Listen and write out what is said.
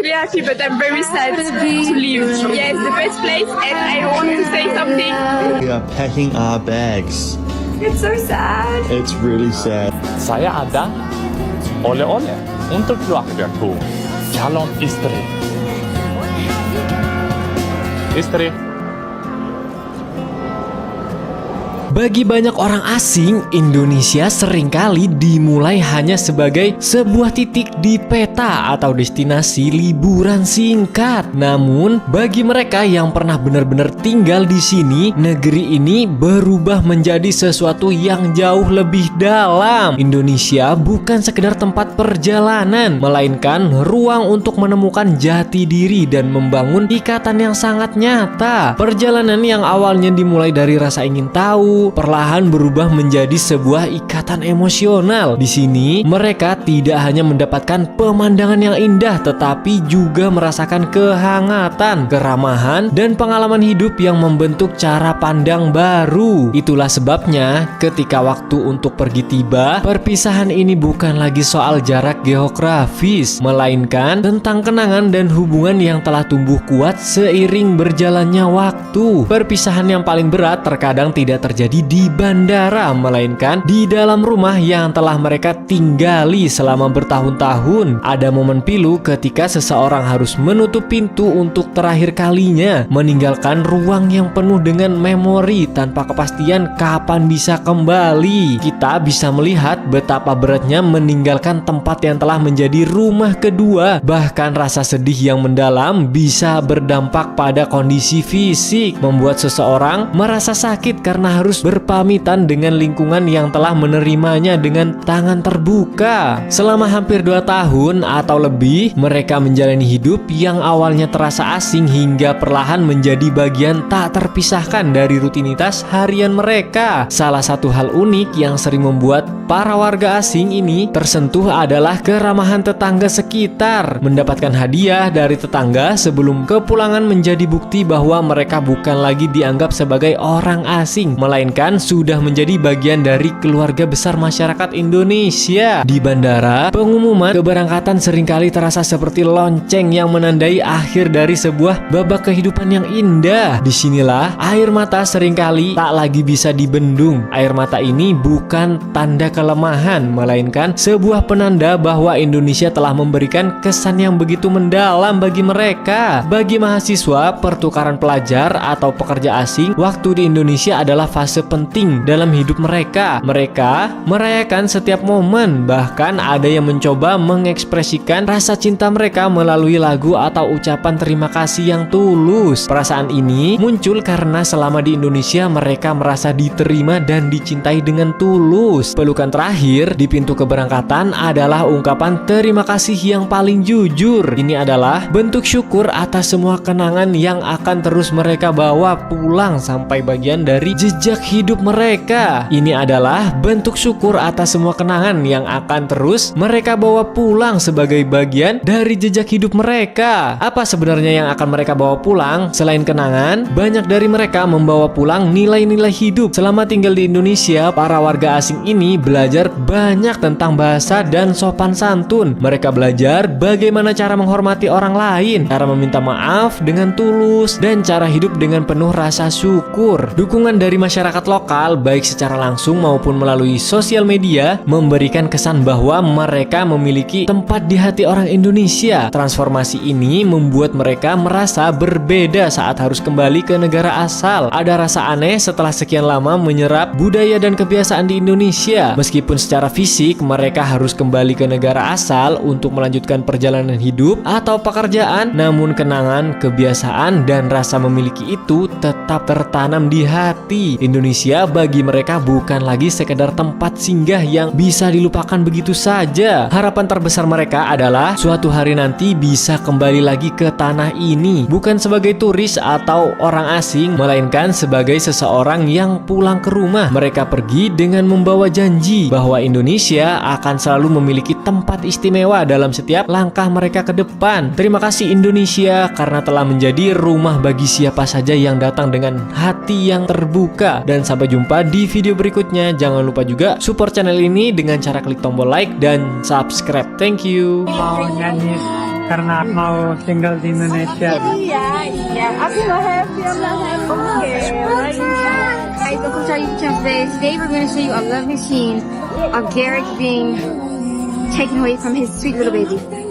really happy, but I'm very sad to leave. Yeah, it's the best place, and I want to say something. We are packing our bags. It's so sad. It's really sad. Saya ada oleh-oleh untuk keluargaku, calon istri. Bagi banyak orang asing, Indonesia seringkali dimulai hanya sebagai sebuah titik di peta atau destinasi liburan singkat. Namun, bagi mereka yang pernah benar-benar tinggal di sini, negeri ini berubah menjadi sesuatu yang jauh lebih dalam. Indonesia bukan sekedar tempat perjalanan, melainkan ruang untuk menemukan jati diri dan membangun ikatan yang sangat nyata. Perjalanan yang awalnya dimulai dari rasa ingin tahu, perlahan berubah menjadi sebuah ikatan emosional. Di sini, mereka tidak hanya mendapatkan pemandangan yang indah, tetapi juga merasakan kehangatan, keramahan, dan pengalaman hidup yang membentuk cara pandang baru. Itulah sebabnya, ketika waktu untuk pergi tiba, perpisahan ini bukan lagi soal jarak geografis, melainkan tentang kenangan dan hubungan yang telah tumbuh kuat seiring berjalannya waktu. Perpisahan yang paling berat terkadang tidak terjadi di bandara, melainkan di dalam rumah yang telah mereka tinggali selama bertahun-tahun. Ada momen pilu ketika seseorang harus menutup pintu untuk terakhir kalinya, meninggalkan ruang yang penuh dengan memori tanpa kepastian kapan bisa kembali. Kita bisa melihat betapa beratnya meninggalkan tempat yang telah menjadi rumah kedua. Bahkan rasa sedih yang mendalam bisa berdampak pada kondisi fisik, membuat seseorang merasa sakit karena harus berpamitan dengan lingkungan yang telah menerimanya dengan tangan terbuka. Selama hampir 2 tahun atau lebih, mereka menjalani hidup yang awalnya terasa asing hingga perlahan menjadi bagian tak terpisahkan dari rutinitas harian mereka. Salah satu hal unik yang sering membuat para warga asing ini tersentuh adalah keramahan tetangga sekitar. Mendapatkan hadiah dari tetangga sebelum kepulangan menjadi bukti bahwa mereka bukan lagi dianggap sebagai orang asing, melainkan sudah menjadi bagian dari keluarga besar masyarakat Indonesia. Di bandara, pengumuman keberangkatan seringkali terasa seperti lonceng yang menandai akhir dari sebuah babak kehidupan yang indah. Disinilah air mata seringkali tak lagi bisa dibendung. Air mata ini bukan tanda kelemahan, melainkan sebuah penanda bahwa Indonesia telah memberikan kesan yang begitu mendalam bagi mereka. Bagi mahasiswa, pertukaran pelajar atau pekerja asing, waktu di Indonesia adalah fase penting dalam hidup mereka. Mereka merayakan setiap momen, bahkan ada yang mencoba mengekspresikan rasa cinta mereka melalui lagu atau ucapan terima kasih yang tulus. Perasaan ini muncul karena selama di Indonesia mereka merasa diterima dan dicintai dengan tulus. Pelukan terakhir di pintu keberangkatan adalah ungkapan terima kasih yang paling jujur. Ini adalah bentuk syukur atas semua kenangan yang akan terus mereka bawa pulang sampai bagian dari jejak hidup mereka. Ini adalah bentuk syukur atas semua kenangan yang akan terus mereka bawa pulang sebagai bagian dari jejak hidup mereka. Apa sebenarnya yang akan mereka bawa pulang? Selain kenangan, banyak dari mereka membawa pulang nilai-nilai hidup. Selama tinggal di Indonesia, para warga asing ini belajar banyak tentang bahasa dan sopan santun. Mereka belajar bagaimana cara menghormati orang lain, cara meminta maaf dengan tulus, dan cara hidup dengan penuh rasa syukur. Dukungan dari masyarakat lokal, baik secara langsung maupun melalui sosial media, memberikan kesan bahwa mereka memiliki tempat di hati orang Indonesia. Transformasi ini membuat mereka merasa berbeda saat harus kembali ke negara asal. Ada rasa aneh setelah sekian lama menyerap budaya dan kebiasaan di Indonesia. Meskipun secara fisik mereka harus kembali ke negara asal untuk melanjutkan perjalanan hidup atau pekerjaan, namun kenangan, kebiasaan, dan rasa memiliki itu tetap tertanam di hati. Indonesia bagi mereka bukan lagi sekedar tempat singgah yang bisa dilupakan begitu saja. Harapan terbesar mereka adalah suatu hari nanti bisa kembali lagi ke tanah ini, bukan sebagai turis atau orang asing, melainkan sebagai seseorang yang pulang ke rumah. Mereka pergi dengan membawa janji bahwa Indonesia akan selalu memiliki tempat istimewa dalam setiap langkah mereka ke depan. Terima kasih Indonesia karena telah menjadi rumah bagi siapa saja yang datang dengan hati yang terbuka. Dan sampai jumpa di video berikutnya. Jangan lupa juga support channel ini dengan cara klik tombol like dan subscribe. Thank you. Mau nyanyi karena aku mau tinggal di Indonesia. Yeah. I'm not happy. Guys, welcome to our YouTube channel today. Today we're going to show you a love machine of Garrick being taken away from his sweet little baby.